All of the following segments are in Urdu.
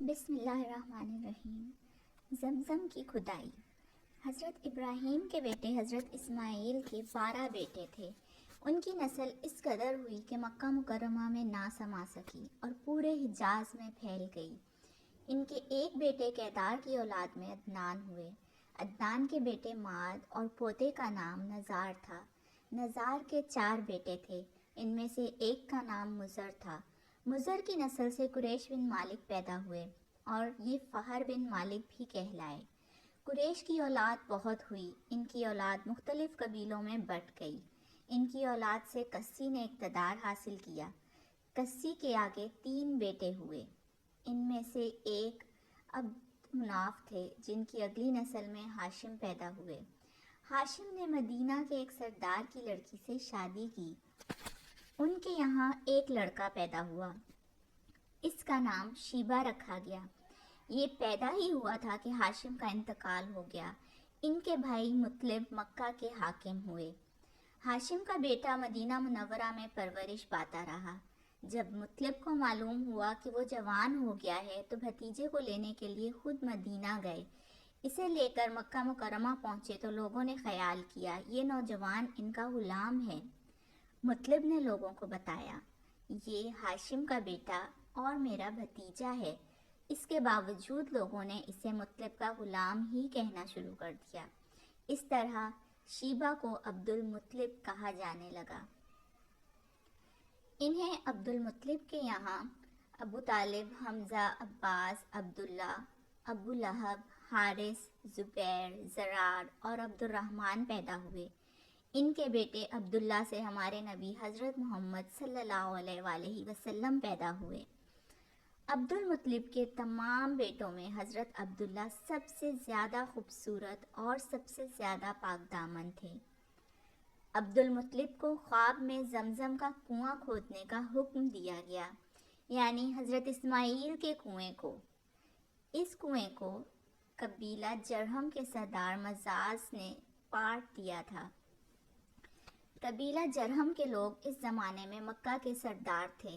بسم اللہ الرحمن الرحیم۔ زمزم کی کھدائی۔ حضرت ابراہیم کے بیٹے حضرت اسماعیل کے 12 بیٹے تھے۔ ان کی نسل اس قدر ہوئی کہ مکہ مکرمہ میں نہ سما سکی اور پورے حجاز میں پھیل گئی۔ ان کے ایک بیٹے کیدار کی اولاد میں عدنان ہوئے۔ عدنان کے بیٹے معد اور پوتے کا نام نزار تھا۔ نزار کے 4 بیٹے تھے، ان میں سے ایک کا نام مضر تھا۔ مضر کی نسل سے قریش بن مالک پیدا ہوئے اور یہ فہر بن مالک بھی کہلائے۔ قریش کی اولاد بہت ہوئی، ان کی اولاد مختلف قبیلوں میں بٹ گئی۔ ان کی اولاد سے کسی نے اقتدار حاصل کیا۔ کسی کے آگے 3 بیٹے ہوئے، ان میں سے ایک عبد مناف تھے جن کی اگلی نسل میں ہاشم پیدا ہوئے۔ ہاشم نے مدینہ کے ایک سردار کی لڑکی سے شادی کی۔ ان کے یہاں ایک لڑکا پیدا ہوا، اس کا نام شیبہ رکھا گیا۔ یہ پیدا ہی ہوا تھا کہ ہاشم کا انتقال ہو گیا۔ ان کے بھائی مطلب مکہ کے حاکم ہوئے۔ ہاشم کا بیٹا مدینہ منورہ میں پرورش پاتا رہا۔ جب مطلب کو معلوم ہوا کہ وہ جوان ہو گیا ہے تو بھتیجے کو لینے کے لیے خود مدینہ گئے۔ اسے لے کر مکہ مکرمہ پہنچے تو لوگوں نے خیال کیا یہ نوجوان ان کا غلام ہے۔ مطلب نے لوگوں کو بتایا، یہ ہاشم کا بیٹا اور میرا بھتیجا ہے۔ اس کے باوجود لوگوں نے اسے مطلب کا غلام ہی کہنا شروع کر دیا۔ اس طرح شیبہ کو عبد المطلب کہا جانے لگا۔ انہیں عبد المطلب کے یہاں ابو طالب، حمزہ، عباس، عبداللہ، ابو لہب، حارث، زبیر، زرار اور عبد الرحمن پیدا ہوئے۔ ان کے بیٹے عبداللہ سے ہمارے نبی حضرت محمد صلی اللہ علیہ وآلہ وسلم پیدا ہوئے۔ عبد المطلب کے تمام بیٹوں میں حضرت عبداللہ سب سے زیادہ خوبصورت اور سب سے زیادہ پاک دامن تھے۔ عبد المطلب کو خواب میں زمزم کا کنواں کھودنے کا حکم دیا گیا، یعنی حضرت اسماعیل کے کنویں کو۔ اس کنویں کو قبیلہ جرہم کے سردار مزاز نے پاٹ دیا تھا۔ قبیلہ جرہم کے لوگ اس زمانے میں مکہ کے سردار تھے،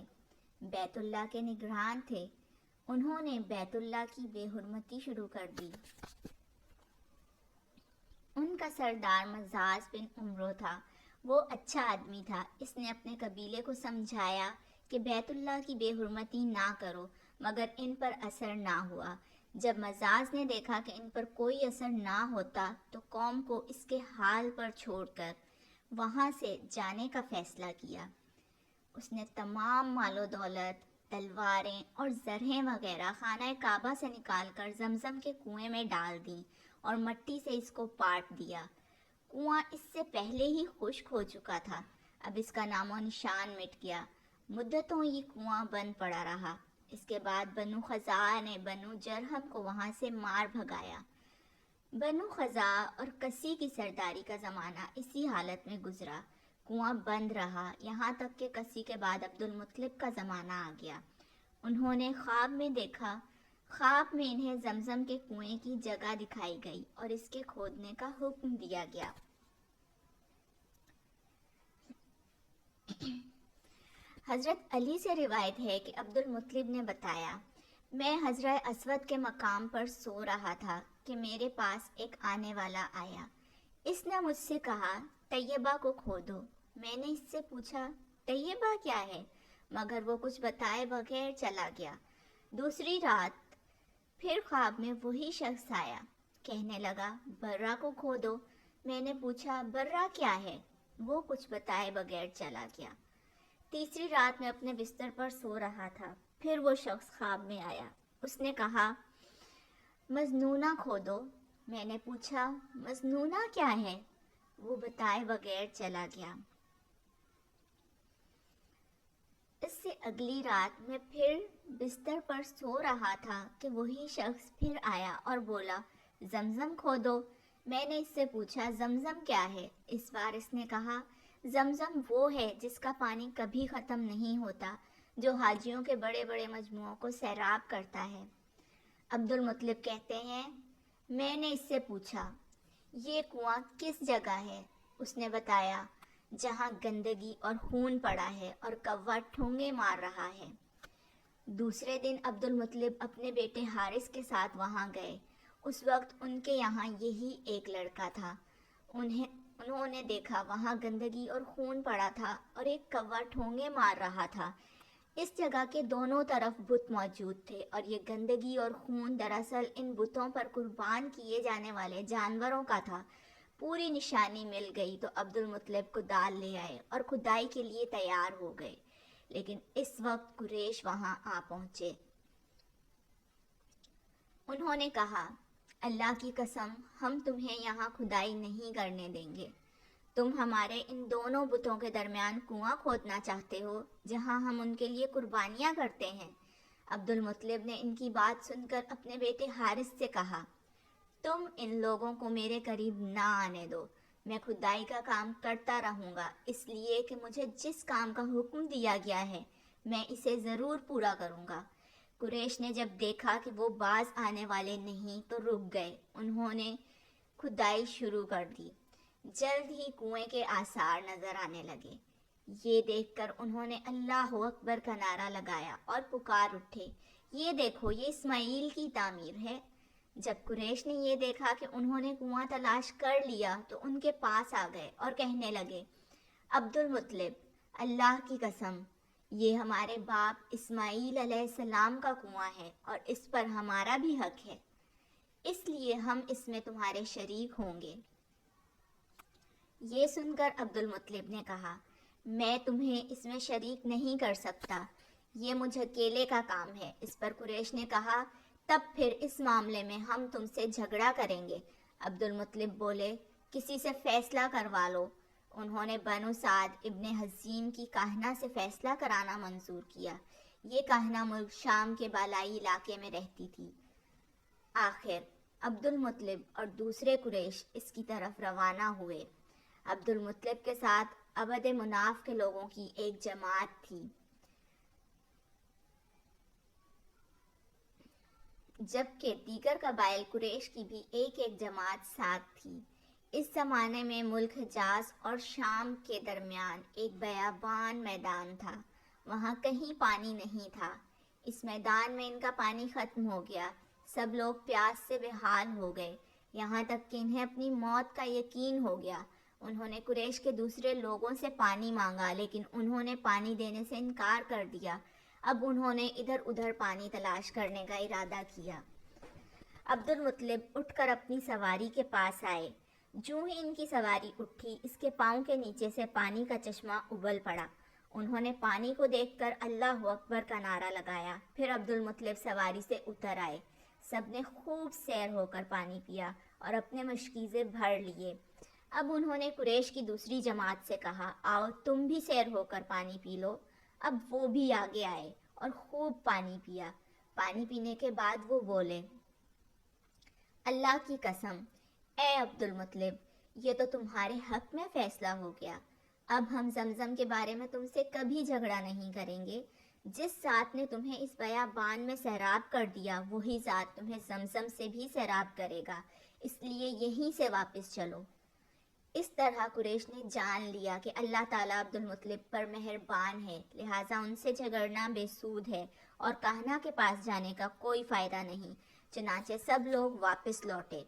بیت اللہ کے نگران تھے۔ انہوں نے بیت اللہ کی بے حرمتی شروع کر دی۔ ان کا سردار مزاز بن عمرو تھا۔ وہ اچھا آدمی تھا۔ اس نے اپنے قبیلے کو سمجھایا کہ بیت اللہ کی بے حرمتی نہ کرو، مگر ان پر اثر نہ ہوا۔ جب مزاز نے دیکھا کہ ان پر کوئی اثر نہ ہوتا تو قوم کو اس کے حال پر چھوڑ کر وہاں سے جانے کا فیصلہ کیا۔ اس نے تمام مال و دولت، تلواریں اور زرہیں وغیرہ خانہ کعبہ سے نکال کر زمزم کے کنویں میں ڈال دیں اور مٹی سے اس کو پاٹ دیا۔ کنواں اس سے پہلے ہی خشک ہو چکا تھا، اب اس کا نام و نشان مٹ گیا۔ مدتوں یہ کنواں بند پڑا رہا۔ اس کے بعد بنو خزاعہ نے بنو جرہم کو وہاں سے مار بھگایا۔ بنو خزاعہ اور کسی کی سرداری کا زمانہ اسی حالت میں گزرا۔ کنواں بند رہا یہاں تک کہ کسی کے بعد عبد المطلب کا زمانہ آ گیا۔ انہوں نے خواب میں دیکھا، خواب میں انہیں زمزم کے کنویں کی جگہ دکھائی گئی اور اس کے کھودنے کا حکم دیا گیا۔ حضرت علی سے روایت ہے کہ عبد المطلب نے بتایا، میں حجرہ اسود کے مقام پر سو رہا تھا کہ میرے پاس ایک آنے والا آیا۔ اس نے مجھ سے کہا، طیبہ کو کھودو۔ میں نے اس سے پوچھا، طیبہ کیا ہے؟ مگر وہ کچھ بتائے بغیر چلا گیا۔ دوسری رات پھر خواب میں وہی شخص آیا، کہنے لگا، برہ کو کھودو۔ میں نے پوچھا، برہ کیا ہے؟ وہ کچھ بتائے بغیر چلا گیا۔ تیسری رات میں اپنے بستر پر سو رہا تھا، پھر وہ شخص خواب میں آیا۔ اس نے کہا، مظنونہ کھودو۔ میں نے پوچھا، مظنونہ کیا ہے؟ وہ بتائے بغیر چلا گیا۔ اس سے اگلی رات میں پھر بستر پر سو رہا تھا کہ وہی شخص پھر آیا اور بولا، زمزم کھودو۔ میں نے اس سے پوچھا، زمزم کیا ہے؟ اس بار اس نے کہا، زمزم وہ ہے جس کا پانی کبھی ختم نہیں ہوتا، جو حاجیوں کے بڑے بڑے مجموعوں کو سیراب کرتا ہے۔ عبد المطلب کہتے ہیں، میں نے اس سے پوچھا، یہ کنواں کس جگہ ہے؟ اس نے بتایا، جہاں گندگی اور خون پڑا ہے اور کوا ٹھونگے مار رہا ہے۔ دوسرے دن عبد المطلب اپنے بیٹے حارث کے ساتھ وہاں گئے۔ اس وقت ان کے یہاں یہی ایک لڑکا تھا۔ انہوں نے دیکھا وہاں گندگی اور خون پڑا تھا اور ایک کوا ٹھونگے مار رہا تھا۔ اس جگہ کے دونوں طرف بت موجود تھے اور یہ گندگی اور خون دراصل ان بتوں پر قربان کیے جانے والے جانوروں کا تھا۔ پوری نشانی مل گئی تو عبد المطلب کو دال لے آئے اور کھدائی کے لیے تیار ہو گئے، لیکن اس وقت قریش وہاں آ پہنچے۔ انہوں نے کہا، اللہ کی قسم ہم تمہیں یہاں کھدائی نہیں کرنے دیں گے۔ تم ہمارے ان دونوں بتوں کے درمیان کنواں کھودنا چاہتے ہو جہاں ہم ان کے لیے قربانیاں کرتے ہیں۔ عبد المطلب نے ان کی بات سن کر اپنے بیٹے حارث سے کہا، تم ان لوگوں کو میرے قریب نہ آنے دو، میں کھدائی کا کام کرتا رہوں گا، اس لیے کہ مجھے جس کام کا حکم دیا گیا ہے میں اسے ضرور پورا کروں گا۔ قریش نے جب دیکھا کہ وہ باز آنے والے نہیں تو رک گئے۔ انہوں نے کھدائی شروع کر دی۔ جلد ہی کنویں کے آثار نظر آنے لگے۔ یہ دیکھ کر انہوں نے اللہ اکبر کا نعرہ لگایا اور پکار اٹھے، یہ دیکھو یہ اسماعیل کی تعمیر ہے۔ جب قریش نے یہ دیکھا کہ انہوں نے کنواں تلاش کر لیا تو ان کے پاس آ گئے اور کہنے لگے، عبد المطلب، اللہ کی قسم یہ ہمارے باپ اسماعیل علیہ السلام کا کنواں ہے اور اس پر ہمارا بھی حق ہے، اس لیے ہم اس میں تمہارے شریک ہوں گے۔ یہ سن کر عبد المطلب نے کہا، میں تمہیں اس میں شریک نہیں کر سکتا، یہ مجھ اکیلے کا کام ہے۔ اس پر قریش نے کہا، تب پھر اس معاملے میں ہم تم سے جھگڑا کریں گے۔ عبد المطلب بولے، کسی سے فیصلہ کروا لو۔ انہوں نے بنو سعد ابن حزیم کی کاہنہ سے فیصلہ کرانا منظور کیا۔ یہ کاہنہ ملک شام کے بالائی علاقے میں رہتی تھی۔ آخر عبد المطلب اور دوسرے قریش اس کی طرف روانہ ہوئے۔ عبد المطلب کے ساتھ عبد مناف کے لوگوں کی ایک جماعت تھی، جبکہ دیگر قبائل قریش کی بھی ایک جماعت ساتھ تھی۔ اس زمانے میں ملک حجاز اور شام کے درمیان ایک بیابان میدان تھا، وہاں کہیں پانی نہیں تھا۔ اس میدان میں ان کا پانی ختم ہو گیا، سب لوگ پیاس سے بے حال ہو گئے، یہاں تک کہ انہیں اپنی موت کا یقین ہو گیا۔ انہوں نے قریش کے دوسرے لوگوں سے پانی مانگا لیکن انہوں نے پانی دینے سے انکار کر دیا۔ اب انہوں نے ادھر ادھر پانی تلاش کرنے کا ارادہ کیا۔ عبد المطلب اٹھ کر اپنی سواری کے پاس آئے۔ جوں ہی ان کی سواری اٹھی، اس کے پاؤں کے نیچے سے پانی کا چشمہ ابل پڑا۔ انہوں نے پانی کو دیکھ کر اللہ اکبر کا نعرہ لگایا۔ پھر عبد المطلب سواری سے اتر آئے۔ سب نے خوب سیر ہو کر پانی پیا اور اپنے مشکیزے بھر لیے۔ اب انہوں نے قریش کی دوسری جماعت سے کہا، آؤ تم بھی سیر ہو کر پانی پی لو۔ اب وہ بھی آگے آئے اور خوب پانی پیا۔ پانی پینے کے بعد وہ بولے، اللہ کی قسم اے عبد المطلب، یہ تو تمہارے حق میں فیصلہ ہو گیا۔ اب ہم زمزم کے بارے میں تم سے کبھی جھگڑا نہیں کریں گے۔ جس ذات نے تمہیں اس بیابان میں سیراب کر دیا وہی ذات تمہیں زمزم سے بھی سیراب کرے گا، اس لیے یہیں سے واپس چلو۔ اس طرح قریش نے جان لیا کہ اللہ تعالیٰ عبد المطلب پر مہربان ہے، لہٰذا ان سے جھگڑنا بے سود ہے اور کاہنہ کے پاس جانے کا کوئی فائدہ نہیں۔ چنانچہ سب لوگ واپس لوٹے۔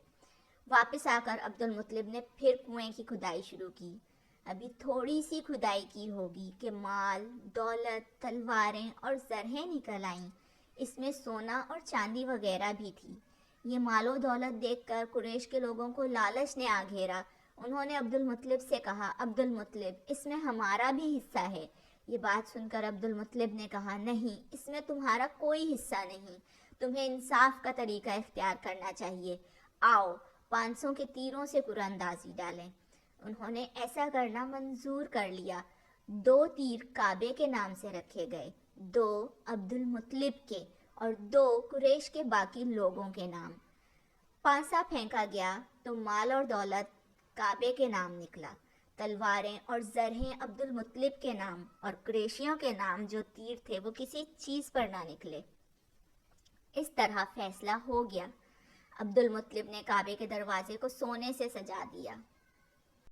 واپس آ کر عبد المطلب نے پھر کنویں کی کھدائی شروع کی۔ ابھی تھوڑی سی کھدائی کی ہوگی کہ مال، دولت، تلواریں اور زرہیں نکل آئیں۔ اس میں سونا اور چاندی وغیرہ بھی تھی۔ یہ مال و دولت دیکھ کر قریش کے لوگوں کو لالچ نے آ گھیرا۔ انہوں نے عبد المطلب سے کہا، عبد المطلب، اس میں ہمارا بھی حصہ ہے۔ یہ بات سن کر عبد المطلب نے کہا، نہیں، اس میں تمہارا کوئی حصہ نہیں، تمہیں انصاف کا طریقہ اختیار کرنا چاہیے۔ آؤ 500 کے تیروں سے قرعہ اندازی ڈالیں۔ انہوں نے ایسا کرنا منظور کر لیا۔ 2 تیر کعبے کے نام سے رکھے گئے، 2 عبد المطلب کے اور 2 قریش کے باقی لوگوں کے نام۔ پانسا پھینکا گیا تو مال اور دولت کعبے کے نام نکلا، تلواریں اور زرہیں عبد المطلب کے نام اور قریشیوں کے نام جو تیر تھے وہ کسی چیز پر نہ نکلے۔ اس طرح فیصلہ ہو گیا۔ عبد المطلب نے کعبے کے دروازے کو سونے سے سجا دیا۔